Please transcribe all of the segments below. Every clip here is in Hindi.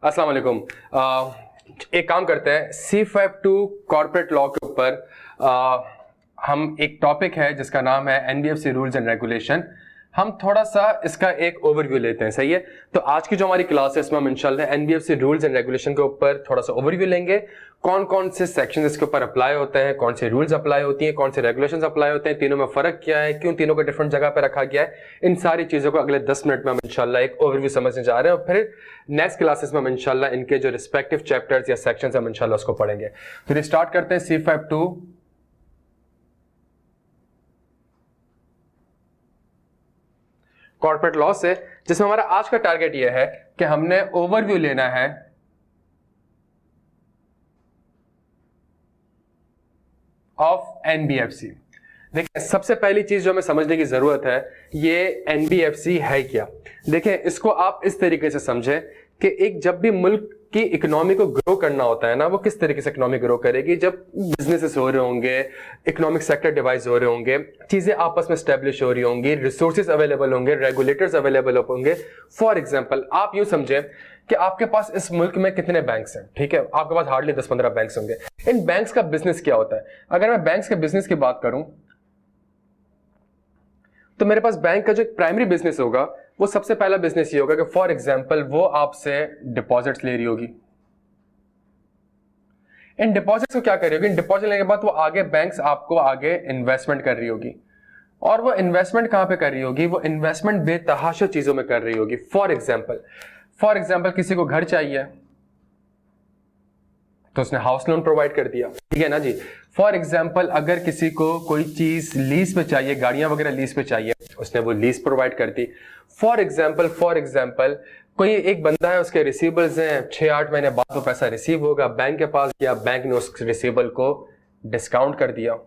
अस्सलाम वालेकुम। एक काम करते हैं, C52 कॉर्पोरेट लॉ के ऊपर हम एक टॉपिक है जिसका नाम है एनबीएफसी रूल्स एंड रेगुलेशन। हम थोड़ा सा इसका एक ओवरव्यू लेते हैं, सही है। तो आज की जो हमारी क्लास है इसमें हम इंशाल्लाह एनबीएफसी रूल्स एंड रेगुलेशन के ऊपर थोड़ा सा ओवरव्यू लेंगे। कौन कौन से सेक्शन इसके ऊपर अप्लाई होते हैं, कौन से रूल्स अप्लाई होती हैं, कौन से रेगुलेशंस अप्लाई होते हैं, तीनों में फर्क क्या है, क्यों तीनों को डिफरेंट जगह पे रखा गया है, इन सारी चीजों को अगले 10 मिनट में हम इंशाल्लाह एक ओवरव्यू समझने जा रहे हैं। और फिर नेक्स्ट क्लासेस में हम इंशाल्लाह इनके जो रिस्पेक्टिव चैप्टर्स या सेक्शंस हम इंशाल्लाह उसको पढ़ेंगे। फिर स्टार्ट करते हैं C52 कॉर्पोरेट लॉ से, जिसमें हमारा आज का टारगेट यह है कि हमने ओवरव्यू लेना है ऑफ एनबीएफसी। देखिए, सबसे पहली चीज जो हमें समझने की जरूरत है, ये एनबीएफसी है क्या। देखिए, इसको आप इस तरीके से समझें कि एक जब भी मुल्क की इकोनॉमी को ग्रो करना होता है ना, वो किस तरीके से इकोनॉमी ग्रो करेगी, जब बिजनेसेस हो रहे होंगे, इकोनॉमिक सेक्टर डिवाइस हो रहे होंगे, चीजें आपस में स्टैब्लिश हो रही होंगी, रिसोर्सेज अवेलेबल होंगे, रेगुलेटर्स अवेलेबल होंगे। फॉर एग्जांपल आप यूं समझें कि आपके पास इस मुल्क में कितने बैंक्स हैं, ठीक है, आपके पास हार्डली 10-15 बैंक्स होंगे। इन बैंक्स का बिजनेस क्या होता है? अगर मैं बैंक्स के बिजनेस की बात करूं तो मेरे पास बैंक का जो एक प्राइमरी बिजनेस होगा, वो सबसे पहला बिजनेस ये होगा कि फॉर एग्जांपल वो आपसे डिपॉजिट्स ले रही होगी। इन डिपॉजिट्स को क्या कर रही होगी? इन डिपॉजिट लेने के बाद वो आगे बैंक्स आपको आगे इन्वेस्टमेंट कर रही होगी। और वो इन्वेस्टमेंट कहां पे कर रही होगी? वो इन्वेस्टमेंट बेतहाशा चीजों में कर रही होगी। फॉर एग्जांपल किसी को घर चाहिए तो उसने हाउस लोन प्रोवाइड कर दिया, ठीक है ना जी। फॉर एग्जाम्पल अगर किसी को कोई चीज लीज पे चाहिए, गाड़ियां वगैरह लीज पे चाहिए, उसने वो लीज प्रोवाइड कर दी। फॉर एग्जाम्पल कोई एक बंदा है, उसके रिसीवेबल्स हैं, 6-8 महीने बाद वो पैसा रिसीव होगा, बैंक के पास गया, बैंक ने उस रिसीवेबल को डिस्काउंट कर दिया।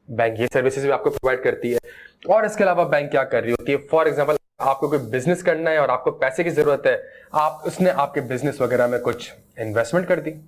बैंक ये सर्विसेज भी आपको प्रोवाइड करती है। और इसके अलावा बैंक क्या कर रही होती है? फॉर एग्जाम्पल आपको कोई बिजनेस करना है और आपको पैसे की जरूरत है, उसने आपके बिजनेस वगैरह में कुछ इन्वेस्टमेंट कर दी,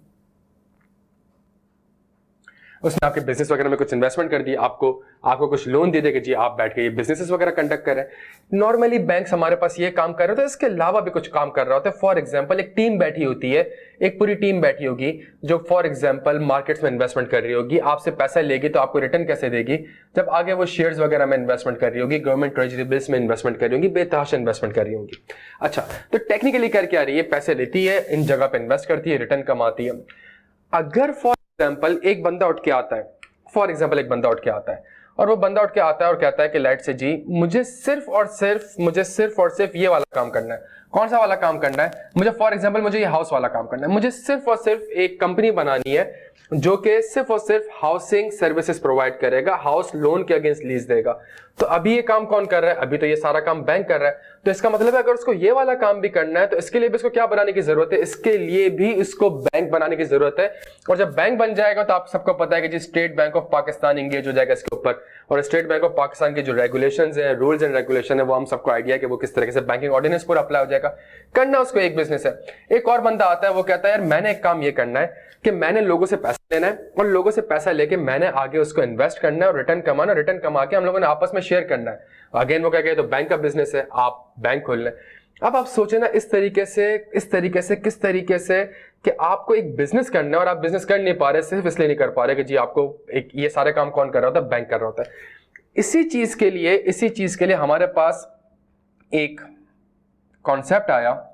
उसने आपके बिजनेस वगैरह में कुछ इन्वेस्टमेंट कर दी, आपको कुछ लोन दे देगा जी, आप बैठ के ये बिजनेसेस वगैरह कंडक्ट कर रहे हैं। नॉर्मली बैंक्स हमारे पास ये काम कर रहे होते हैं, इसके अलावा भी कुछ काम कर रहा होता है। फॉर एग्जांपल एक टीम बैठी होती है, एक पूरी टीम बैठी होगी जो फॉर एग्जांपल मार्केट्स में इन्वेस्टमेंट कर रही होगी। आपसे पैसा लेगी तो आपको रिटर्न कैसे देगी? जब आगे वो शेयर्स वगैरह में इन्वेस्टमेंट कर रही होगी, गवर्नमेंट ट्रेजरी बिल्स में इन्वेस्टमेंट कर रही होगी, बेतहाशा इन्वेस्टमेंट कर रही होगी। अच्छा, तो टेक्निकली कर क्या रही है? पैसे लेती है, इन जगह पे इन्वेस्ट करती है, रिटर्न कमाती है। अगर फॉर एग्जांपल एक बंदा उठ के आता है और वो बंदा उठ के आता है और कहता है कि लाइट से जी, मुझे सिर्फ और सिर्फ ये वाला काम करना है। कौन सा वाला काम करना है? मुझे ये हाउस वाला काम करना है। मुझे सिर्फ और सिर्फ एक कंपनी बनानी है जो कि सिर्फ और सिर्फ हाउसिंग सर्विसेज प्रोवाइड करेगा, हाउस लोन के अगेंस्ट लीज देगा। तो अभी ये काम कौन कर रहा है? अभी तो ये सारा काम बैंक कर रहा है। तो इसका मतलब है अगर उसको ये वाला काम भी करना है तो इसके लिए भी इसको क्या बनाने की जरूरत है? इसके लिए भी इसको बैंक बनाने की जरूरत है। और जब बैंक बन जाएगा तो आप सबको पता है कि जी State Bank of Pakistan engage हो जाएगा इसके ऊपर। और स्टेट बैंक ऑफ पाकिस्तान के जो रेगुलेशंस है, रूल्स एंड रेगुलेशन है, वो हम सबको आइडिया है कि वो किस तरीके से बैंकिंग ऑर्डिनेंस पूरा अप्लाई हो जाएगा। करना उसको एक बिजनेस है। एक और बंदा आता है, वो कहता है यार मैंने एक काम ये करना है कि मैंने लोगों से पैसा लेना है और लोगों से पैसा लेके मैंने आगे उसको इन्वेस्ट करना है और रिटर्न कमाना, रिटर्न कमा के हम लोगों ने आपस में शेयर करना है। अगेन वो क्या कहते हैं, तो बैंक का बिजनेस है, आप बैंक खोल लें। अब आप सोचे ना इस तरीके से किस तरीके से कि आपको एक बिजनेस करना है और आप बिजनेस कर नहीं पा रहे, सिर्फ इसलिए नहीं कर पा रहे कि जी आपको एक ये सारे काम कौन कर रहा होता है? बैंक कर रहा होता है। इसी चीज के लिए हमारे पास एक कॉन्सेप्ट आया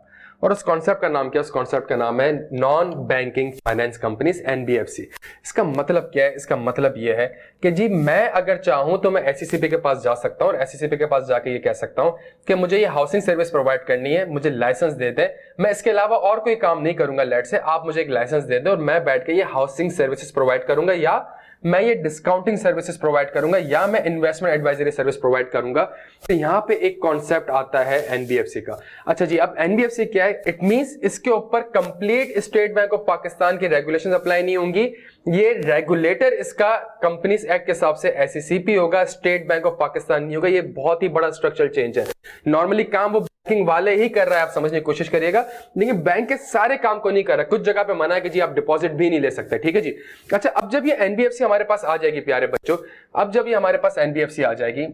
और उस कॉन्सेप्ट का नाम क्या? उस कॉन्सेप्ट का नाम है non banking finance companies, NBFC. इसका मतलब क्या है? इसका मतलब यह है कि जी मैं अगर चाहूं तो मैं एससीसीपी के पास जा सकता हूं और एससीसीपी के पास जाके ये कह सकता हूं कि मुझे ये हाउसिंग सर्विस प्रोवाइड करनी है, मुझे लाइसेंस दे दें, मैं इसके अलावा और कोई काम नहीं करूंगा। लेट से आप मुझे एक लाइसेंस दे दें और मैं बैठ के ये हाउसिंग सर्विसेज प्रोवाइड करूंगा, या मैं ये डिस्काउंटिंग सर्विसेज प्रोवाइड करूंगा, या मैं इन्वेस्टमेंट एडवाइजरी सर्विस प्रोवाइड करूंगा। तो यहां पे एक कॉन्सेप्ट आता है एनबीएफसी का। अच्छा जी, अब एनबीएफसी क्या है? इट मींस इसके ऊपर complete state Bank of Pakistan की रेगुलेशंस अप्लाई नहीं होंगी। ये रेगुलेटर इसका कंपनीज एक्ट के हिसाब से एससीसीपी होगा, स्टेट बैंक ऑफ पाकिस्तान नहीं होगा। ये बहुत ही बड़ा स्ट्रक्चरल चेंज है। नॉर्मली काम वो बैंकिंग वाले ही कर रहा है, आप समझने की कोशिश करिएगा, लेकिन बैंक के सारे काम को नहीं कर रहा। कुछ जगह पे मना है कि जी आप डिपॉजिट भी नहीं ले सकते, ठीक है जी। अच्छा, अब जब ये एनबीएफसी हमारे पास आ जाएगी प्यारे बच्चों, अब जब ये हमारे पास एनबीएफसी आ जाएगी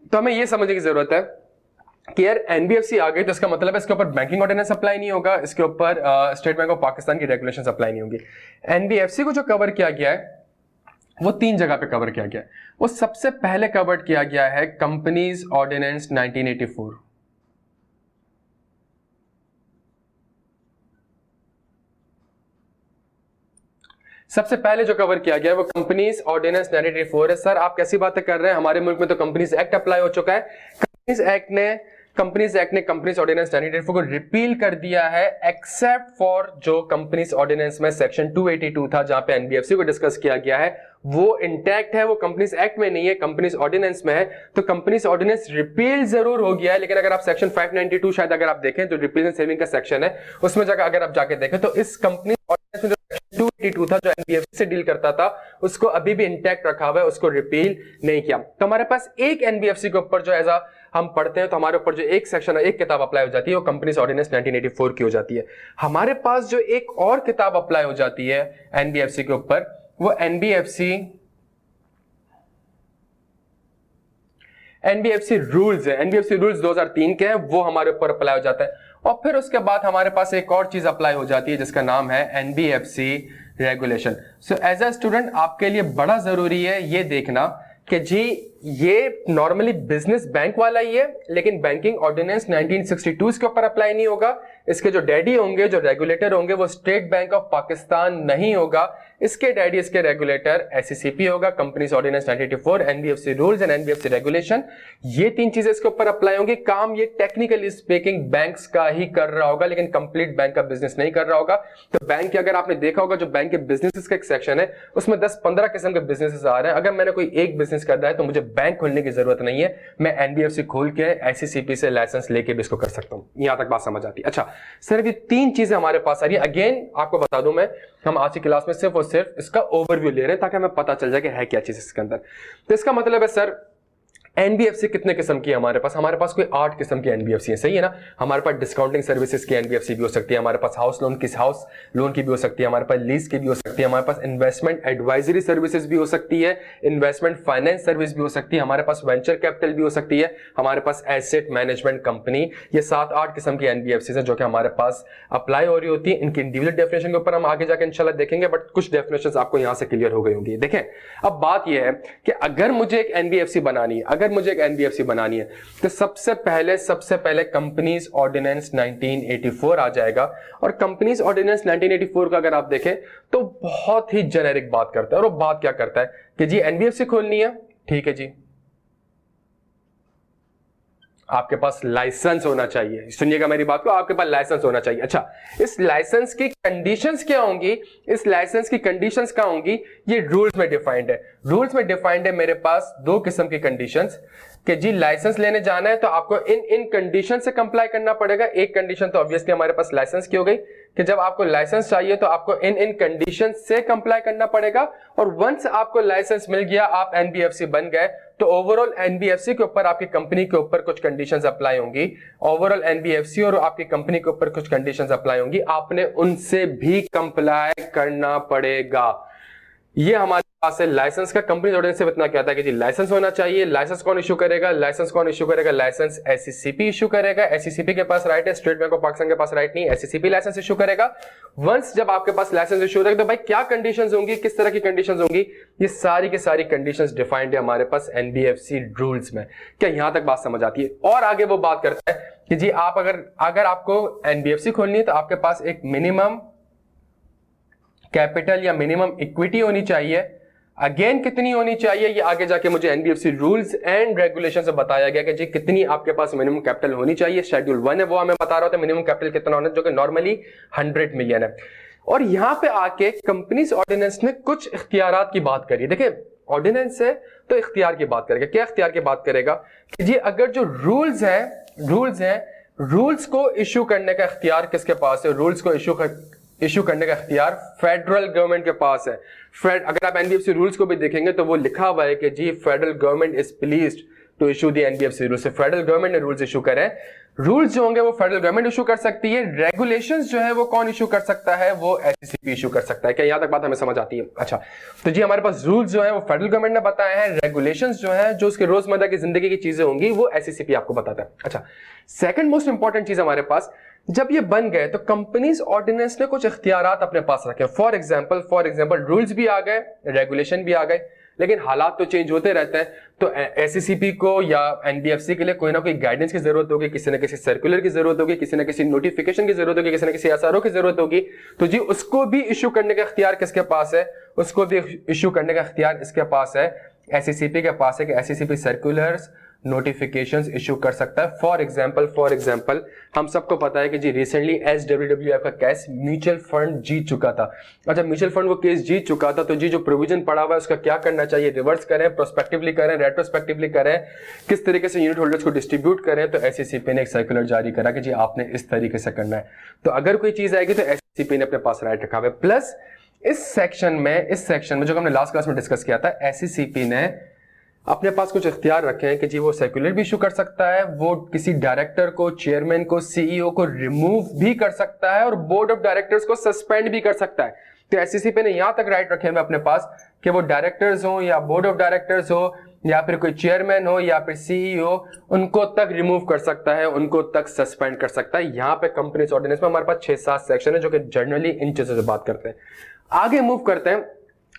तो हमें ये समझने की जरूरत है कि यार एनबीएफसी आ गई तो इसका मतलब है इसके ऊपर बैंकिंग ऑर्डिनेंस अप्लाई नहीं होगा, इसके ऊपर स्टेट बैंक ऑफ पाकिस्तान की रेगुलेशंस अप्लाई नहीं होंगी। एनबीएफसी को जो कवर किया गया है वो 3 जगह पे कवर किया गया है। वो सबसे पहले कवर किया गया है कंपनीज ऑर्डिनेंस 1984। सबसे पहले जो कवर किया गया है वो कंपनीज ऑर्डिनेंस 1984 है। सर आप कैसी बातें कर रहे हैं, हमारे मुल्क में तो कंपनीज एक्ट अप्लाई हो चुका है। कंपनीज एक्ट ने कंपनीज ऑर्डिनेंस 1984 को रिपील कर दिया है, एक्सेप्ट फॉर जो कंपनीज ऑर्डिनेंस में सेक्शन 282 था जहां पे एनबीएफसी को डिस्कस किया गया है, वो इंटैक्ट है, वो कंपनीज एक्ट में नहीं है, कंपनीज ऑर्डिनेंस में है। तो कंपनीज ऑर्डिनेंस रिपील जरूर हो गया है, लेकिन अगर आप सेक्शन 592 शायद अगर आप देखें जो रिपील एंड सेविंग का सेक्शन है उसमें जाकर अगर आप जाके देखें तो इस कंपनी ऑर्डिनेंस में जो सेक्शन 282 था जो एनबीएफसी से डील करता था उसको अभी भी इंटैक्ट रखा हुआ है, उसको रिपील नहीं किया। तो हमारे पास एक एनबीएफसी के ऊपर जो एज हम पढ़ते हैं तो हमारे ऊपर जो एक सेक्शन है, एक किताब अप्लाई हो जाती है वो कंपनीज ऑर्डिनेंस 1984 की हो जाती है। हमारे पास जो एक और किताब अप्लाई हो जाती है एनबीएफसी के ऊपर वो एनबीएफसी रूल्स है। एनबीएफसी रूल्स 2003 के हैं, वो हमारे ऊपर अप्लाई हो जाता है। और फिर उसके बाद हमारे पास एक और चीज अप्लाई हो जाती है जिसका नाम है NBFC regulation. So as a student आपके लिए बड़ा जरूरी है ये देखना कि जी ये नॉर्मली बिजनेस बैंक वाला ही है, लेकिन बैंकिंग ऑर्डिनेंस 1962 के ऊपर अप्लाई नहीं होगा। इसके जो डैडी होंगे, जो रेगुलेटर होंगे, वो स्टेट बैंक ऑफ पाकिस्तान नहीं होगा, इसके डैडी, इसके रेगुलेटर एससीसीपी होगा। Companies ordinance 1984, NBFC rules and NBFC regulation, ये 3 चीजें इसके ऊपर अप्लाई होंगी। काम ये टेक्निकली स्पीकिंग बैंक्स का ही कर रहा होगा, लेकिन कंप्लीट बैंक का बिजनेस नहीं कर रहा होगा। तो बैंक के अगर आपने देखा होगा जो बैंक के बिजनेस का एक सेक्शन है उसमें 10-15 किस्म के बिजनेस आ रहे हैं। अगर मैंने कोई एक बिजनेस कर रहा है तो मुझे बैंक खोलने की जरूरत नहीं है, मैं एनबीएफसी खोल के एससीसीपी से लाइसेंस लेके भी इसको कर सकता हूं। यहां तक बात समझ आती है। अच्छा सर, ये 3 चीजें हमारे पास आ रही है। अगेन आपको बता दूं मैं, हम आज की क्लास में सिर्फ और सिर्फ इसका ओवरव्यू ले रहे हैं ताकि हमें पता चल जाए कि है क्या चीज इसके अंदर। तो इसका मतलब है सर एनबीएफसी कितने किस्म की है हमारे पास कोई 8 किस्म की एनबीएफसी है, सही है ना। हमारे पास डिस्काउंटिंग सर्विसेज की एनबीएफसी भी हो सकती है, हमारे पास हाउस लोन की भी हो सकती है, हमारे पास लीज की भी हो सकती है, हमारे पास इन्वेस्टमेंट एडवाइजरी सर्विसेज भी हो सकती है, इन्वेस्टमेंट फाइनेंस सर्विस भी हो सकती है, हमारे पास वेंचर कैपिटल भी हो सकती है, हमारे पास एसेट मैनेजमेंट कंपनी। ये 7-8 किस्म की एनबीएफसी है जो कि हमारे पास अप्लाई हो रही होती है। इनकी इंडिविजुअल डेफिनेशन के ऊपर हम आगे जाकर इंशाल्लाह देखेंगे, बट कुछ डेफिनेशन आपको यहां से क्लियर हो गई होंगी। देखें अब बात यह है कि अगर मुझे एक एनबीएफसी बनानी है तो सबसे पहले कंपनीज ऑर्डिनेंस 1984 आ जाएगा। और कंपनीज ऑर्डिनेंस 1984 का अगर आप देखें तो बहुत ही जेनेरिक बात करता है। और वो बात क्या करता है कि जी एनबीएफसी खोलनी है, ठीक है जी, आपके पास लाइसेंस होना चाहिए। सुनिएगा मेरी बात को, आपके पास लाइसेंस होना चाहिए। अच्छा, इस लाइसेंस की कंडीशंस क्या होंगी, ये रूल्स में डिफाइंड है। मेरे पास 2 किस्म की कंडीशंस कि जी लाइसेंस लेने जाना है तो आपको इन कंडीशन से कंप्लाई करना पड़ेगा। एक कंडीशन तो ऑब्वियसली हमारे पास लाइसेंस की हो गई कि जब आपको लाइसेंस चाहिए तो आपको इन कंडीशन से कंप्लाई करना पड़ेगा। और वंस आपको लाइसेंस मिल गया, आप एनबीएफसी बन गए, तो ओवरऑल एनबीएफसी के ऊपर, आपकी कंपनी के ऊपर कुछ कंडीशंस अप्लाई होंगी। ओवरऑल एनबीएफसी और आपकी कंपनी के ऊपर कुछ कंडीशंस अप्लाई होंगी, आपने उनसे भी कंप्लाई करना पड़ेगा। ये हमारे पास है लाइसेंस का। कंपनी ऑर्डिनेंस से इतना कहता है कि जी लाइसेंस होना चाहिए। लाइसेंस कौन इशू करेगा? लाइसेंस एससीसीपी इशू करेगा। एससीसीपी के पास राइट है, स्टेट बैंक ऑफ पाकिस्तान के पास राइट नहीं, एससीसीपी लाइसेंस इशू करेगा। वंस जब आपके पास लाइसेंस इशू होगा तो भाई क्या कंडीशंस होंगी, किस तरह की कंडीशंस होंगी, ये सारी की सारी कंडीशंस डिफाइंड है हमारे पास एनबीएफसी रूल्स में। क्या यहां तक बात समझ आती है? और आगे वो बात करता है कि जी आप अगर आपको एनबीएफसी खोलनी है तो आपके पास एक मिनिमम कैपिटल या मिनिमम इक्विटी होनी चाहिए। अगेन कितनी होनी चाहिए ये आगे जाके मुझे एनबीएफसी रूल्स एंड रेगुलेशन से बताया गया कि जी कितनी आपके पास मिनिमम कैपिटल होनी चाहिए। शेड्यूल 1 है वो हमें बता रहा था मिनिमम कैपिटल कितना होना है, जो कि नॉर्मली 100 मिलियन है। और यहां पे आके कंपनीज ऑर्डिनेंस ने कुछ इख्तियारात की बात करी। देखिए ऑर्डिनेंस है तो इख्तियार की बात करेगा। क्या इख्तियार की बात करेगा कि जी अगर जो रूल्स हैं रूल्स को इशू करने का इख्तियार किसके पास है? रूल्स को इशू करने का इख्तियार फेडरल गवर्नमेंट के पास है। अगर आप एनबीएफसी रूल्स को भी देखेंगे तो वो लिखा हुआ है कि जी federal government is pleased to issue the NBFC rules. Federal government ने रूल्स इशू करे रूल्स जो होंगे वो फेडरल गवर्नमेंट इशू कर सकती है, रेगुलेशंस जो है वो कौन इशू कर सकता है, वो एससीसीपी इशू कर सकता है। क्या यहां तक बात हमें समझ आती है? अच्छा, तो जी हमारे पास रूल्स जो है वो फेडरल गवर्नमेंट ने बताए हैं, रेगुलेशंस जो है जो उसके रोजमर्रा की जिंदगी की चीजें होंगी वो एससीसीपी आपको बताता है। अच्छा, सेकंड मोस्ट इंपॉर्टेंट चीज हमारे पास, जब ये बन गए तो कंपनीज ऑर्डिनेंस ने कुछ इख्तियारात अपने पास रखे। फॉर एग्जांपल रूल्स भी आ गए, रेगुलेशन भी आ गए, लेकिन हालात तो चेंज होते रहते हैं। तो एससीसीपी को या एनबीएफसी के लिए कोई ना कोई गाइडेंस की जरूरत होगी, किसी ना किसी सर्कुलर की जरूरत होगी, किसी ना किसी नोटिफिकेशन की जरूरत होगी, किसी ना किसी एसआरओ की जरूरत होगी। तो जी उसको भी इश्यू करने का इख्तियार किसके पास है? उसको भी इश्यू करने का इख्तियार इसके पास है, एससीसीपी के पास है, कि एससीसीपी सर्कुलर्स नोटिफिकेशंस इशू कर सकता है। फॉर एग्जांपल हम सबको पता है कि जी रिसेंटली एसडब्ल्यूडब्ल्यूएफ का केस म्यूचुअल फंड जीत चुका था। अच्छा, म्यूचुअल फंड वो केस जीत चुका था, तो जी जो प्रोविजन पड़ा हुआ है उसका क्या करना चाहिए, रिवर्स करें, प्रोस्पेक्टिवली करें, रेट्रोस्पेक्टिवली करें, किस तरीके से यूनिट होल्डर्स को डिस्ट्रीब्यूट करें। तो एससीसीपी ने एक सर्कुलर जारी करा कि जी आपने इस तरीके से करना है। तो अगर कोई चीज आएगी तो एससीसीपी ने अपने पास राइट रखा हुआ है। प्लस इस सेक्शन में जो हमने लास्ट क्लास में डिस्कस किया था, एससीसीपी ने अपने पास कुछ इख्तियार रखे हैं कि जी वो सर्कुलर भी इशू कर सकता है, वो किसी डायरेक्टर को, चेयरमैन को, सीईओ को रिमूव भी कर सकता है और बोर्ड ऑफ डायरेक्टर्स को सस्पेंड भी कर सकता है। तो एससीसीपी ने यहां तक राइट रखे हैं अपने पास कि वो डायरेक्टर्स हो या बोर्ड ऑफ डायरेक्टर्स हो या फिर कोई चेयरमैन हो या फिर सीईओ, उनको तक रिमूव कर सकता है, उनको तक सस्पेंड कर सकता है। यहां पे कंपनीज ऑर्डिनेंस में हमारे पास 6-7 सेक्शन है जो कि जनरली इन चीजों से बात करते हैं। आगे मूव करते हैं।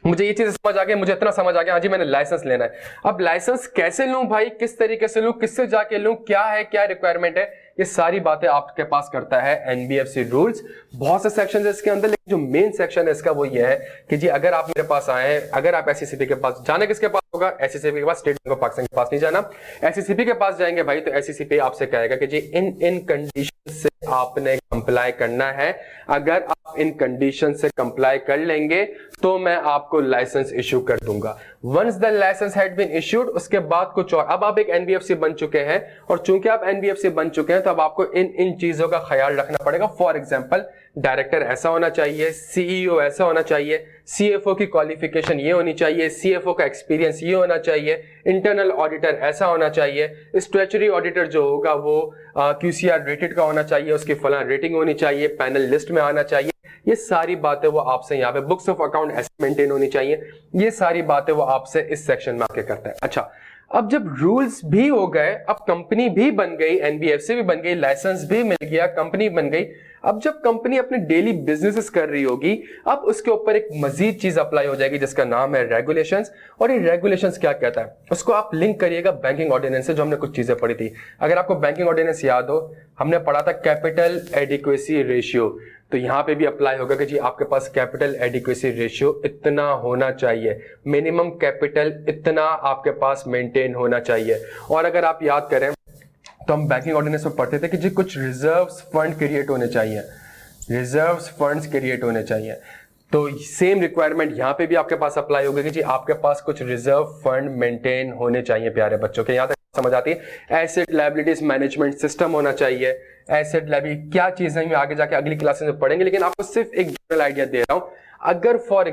मुझे ये चीज समझ आ गया, मुझे इतना समझ आ गया, हाँ जी मैंने लाइसेंस लेना है। अब लाइसेंस कैसे लूं भाई, किस तरीके से लूं, किससे जाके लूं, क्या है, क्या रिक्वायरमेंट है, ये सारी बातें आपके पास करता है एनबीएफसी रूल्स। बहुत से सेक्शन है इसके अंदर, लेकिन जो मेन सेक्शन है इसका वो ये है कि जी अगर आप मेरे पास आए, अगर आप एससीसीपी के पास, जाना किसके पास होगा? एससीसीपी के पास, स्टेट बैंक ऑफ पाकिस्तान के पास नहीं जाना, एससीसीपी के पास जाएंगे भाई, तो एससीसीपी आपसे कहेगा कि जी इन कंडीशन से आपने कंप्लाई करना है। अगर आप इन कंडीशन से कंप्लाई कर लेंगे तो मैं आपको लाइसेंस इशू कर दूंगा। Once the licence had been issued, उसके बाद कुछ और। अब आप एक एनबीएफसी बन चुके हैं, और चूंकि आप एनबीएफसी बन चुके हैं तो अब आपको इन चीजों का ख्याल रखना पड़ेगा। फॉर एग्जांपल, डायरेक्टर ऐसा होना चाहिए, सीईओ ऐसा होना चाहिए, सीएफओ की क्वालिफिकेशन ये होनी चाहिए, सीएफओ का एक्सपीरियंस ये होना चाहिए, इंटरनल ऑडिटर ऐसा होना चाहिए, स्टैट्यूटरी ऑडिटर जो होगा वो क्यूसीआर रेटेड का होना चाहिए, उसकी फलां रेटिंग होनी चाहिए, पैनल लिस्ट में आना चाहिए। ये सारी बातें वो आपसे यहाँ पे, बुक्स ऑफ अकाउंट ऐसे मेंटेन होनी चाहिए, ये सारी बातें वो आपसे इस सेक्शन में आके करता है। अच्छा, अब जब रूल्स भी हो गए, अब कंपनी भी बन गई, एनबीएफसी भी बन गई, लाइसेंस भी मिल गया, कंपनी बन गई। अब जब कंपनी अपने डेली बिजनेसेस कर रही होगी, अब उसके ऊपर एक मजीद चीज अप्लाई हो जाएगी जिसका नाम है रेगुलेशंस। और ये रेगुलेशंस क्या कहता है, उसको आप लिंक करिएगा बैंकिंग ऑर्डिनेंस से, जो हमने कुछ चीजें पढ़ी थी। अगर आपको बैंकिंग ऑर्डिनेंस याद हो, हमने पढ़ा था कैपिटल एडिक्वेसी रेशियो, तो यहां पे भी अप्लाई होगा कि जी आपके पास कैपिटल एडिक्वेसी रेशियो इतना होना चाहिए, मिनिमम कैपिटल इतना आपके पास मेंटेन होना चाहिए। और अगर आप याद करें तो हम बैंकिंग ऑर्डिनेंस में पढ़ते थे कि जी कुछ रिजर्व्स फंड क्रिएट होने चाहिए, रिजर्व्स फंड्स क्रिएट होने चाहिए। तो सेम रिक्वायरमेंट यहां पे भी आपके पास अप्लाई होगी कि जी आपके पास कुछ रिजर्व फंड मेंटेन होने चाहिए। प्यारे बच्चों के यहां तक समझ आती है। एसेट लायबिलिटीज मैनेजमेंट सिस्टम होना चाहिए। एसेट लायबिलिटी क्या चीज है, आगे जाके अगली क्लासेस में पढ़ेंगे, लेकिन आपको सिर्फ एक जनरल आइडिया दे रहा हूं। अगर फॉर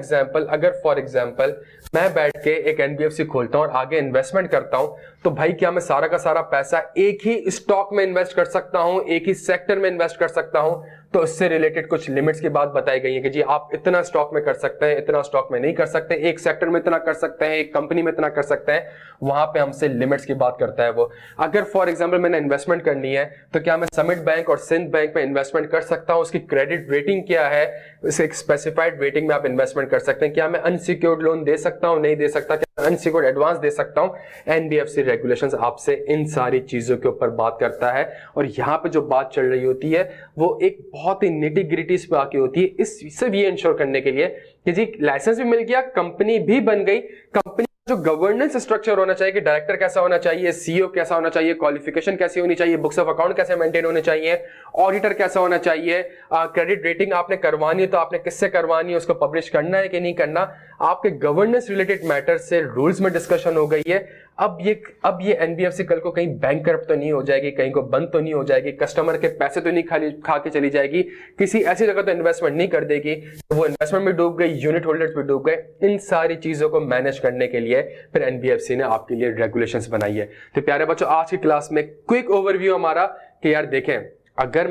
एग्जांपल मैं बैठ के एक एनबीएफसी खोलता हूं और आगे इन्वेस्टमेंट करता हूं, तो भाई क्या मैं सारा का सारा पैसा एक ही स्टॉक में इन्वेस्ट कर सकता हूं, एक ही सेक्टर में इन्वेस्ट कर सकता हूं? तो इससे रिलेटेड कुछ लिमिट्स की बात बताई गई है कि जी आप इतना स्टॉक में कर सकते हैं, इतना स्टॉक में नहीं कर सकते, एक सेक्टर में इतना कर सकते हैं, एक कंपनी में इतना कर सकते हैं। वहां पे हमसे लिमिट्स की बात करता है वो। अगर फॉर एग्जांपल मैंने इन्वेस्टमेंट करनी है, तो क्या मैं समिट बैंक और सिंध बैंक में इन्वेस्टमेंट कर सकता हूं? उसकी क्रेडिट रेटिंग क्या है, इसे एक स्पेसिफाइड रेटिंग में आप इन्वेस्टमेंट कर सकते हैं। क्या मैं अनसिक्योर्ड लोन दे सकता हूं, नहीं दे सकता? क्या अनसिक्योर्ड एडवांस दे सकता हूं? एनबीएफसी रेगुलेशंस आपसे इन सारी चीजों के ऊपर बात करता है। और यहां पे जो बात चल रही होती है वो एक बहुत ही निटी ग्रिटीज पे आके होती है, इस सिर्फ ये इंश्योर करने के लिए कि जी लाइसेंस भी मिल गया, कंपनी भी बन गई, कंपनी जो गवर्नेंस स्ट्रक्चर होना चाहिए कि डायरेक्टर कैसा होना चाहिए, सीईओ कैसा होना चाहिए, क्वालिफिकेशन कैसी होनी चाहिए, बुक्स ऑफ अकाउंट कैसे मेंटेन होने चाहिए, ऑडिटर कैसा होना चाहिए, क्रेडिट रेटिंग आपने करवानी है तो आपने किससे करवानी है, उसको पब्लिश करना है कि नहीं करना, आपके गवर्नेंस रिलेटेड मैटर से रूल्स में डिस्कशन हो गई है। अब ये एनबीएफसी कल को कहीं बैंकरप्ट तो नहीं हो जाएगी, कहीं को बंद तो नहीं हो जाएगी, कस्टमर के पैसे तो नहीं खा के चली जाएगी, किसी ऐसी जगह तो इन्वेस्टमेंट नहीं कर देगी तो वो इन्वेस्टमेंट में डूब गई, यूनिट होल्डर्स भी डूब गए। इन सारी चीजों को मैनेज करने के लिए फिर एनबीएफसी ने आपके लिए रेगुलेशंस बनाई है। तो प्यारे बच्चों, आज की क्लास में क्विक ओवरव्यू हमारा कि यार देखें, अगर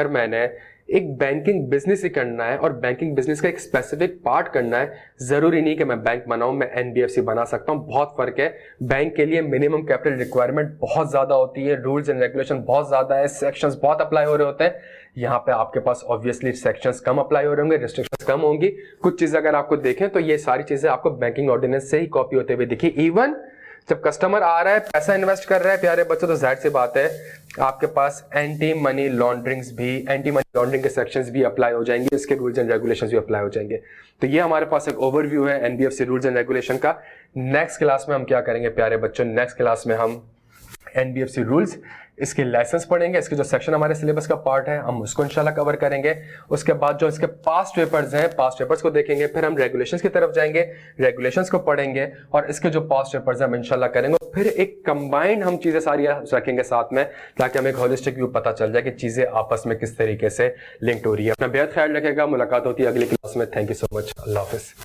मैंने एक बैंकिंग बिजनेस ही करना है और बैंकिंग बिजनेस का एक स्पेसिफिक पार्ट करना है, जरूरी नहीं कि मैं बैंक बनाऊं, मैं एनबीएफसी बना सकता हूं। बहुत फर्क है। बैंक के लिए मिनिमम कैपिटल रिक्वायरमेंट बहुत ज्यादा होती है, रूल्स एंड रेगुलेशन बहुत ज्यादा है, सेक्शंस बहुत अप्लाई हो रहे होते हैं। यहाँ पे आपके पास ऑब्वियसली सेक्शंस कम अप्लाई हो रहे होंगे, रिस्ट्रिक्शंस कम होंगी। कुछ चीजें अगर आपको देखें तो ये सारी चीजें आपको बैंकिंग ऑर्डिनेंस से ही कॉपी होते हुए दिखी। इवन जब कस्टमर आ रहा है, पैसा इन्वेस्ट कर रहा है प्यारे बच्चों, तो जाहिर सी बात है आपके पास एंटी मनी लॉन्ड्रिंग के सेक्शंस भी अप्लाई हो जाएंगे, इसके रूल्स एंड रेगुलेशंस भी अप्लाई हो जाएंगे। तो ये हमारे पास एक ओवरव्यू है एनबीएफसी रूल्स एंड रेगुलेशन का। नेक्स्ट क्लास में हम क्या करेंगे प्यारे बच्चों, नेक्स्ट क्लास में हम एनबीएफसी रूल्स, इसके लाइसेंस पढ़ेंगे, इसके जो सेक्शन हमारे सिलेबस का पार्ट है हम उसको इंशाल्लाह कवर करेंगे। उसके बाद जो इसके पास्ट पेपर्स हैं, पास्ट पेपर्स को देखेंगे, फिर हम रेगुलेशंस की तरफ जाएंगे, रेगुलेशंस को पढ़ेंगे और इसके जो पास्ट पेपर्स हैं हम इंशाल्लाह करेंगे। फिर एक कंबाइंड हम चीजें सारी रखेंगे साथ में, ताकि हमें एक होलिस्टिक व्यू पता चल जाए कि चीजें आपस में किस तरीके से लिंक्ड हो रही है। अपना बेहद ख्याल रखेगा। मुलाकात होती है अगली क्लास में। Thank you so much. Allah Hafiz.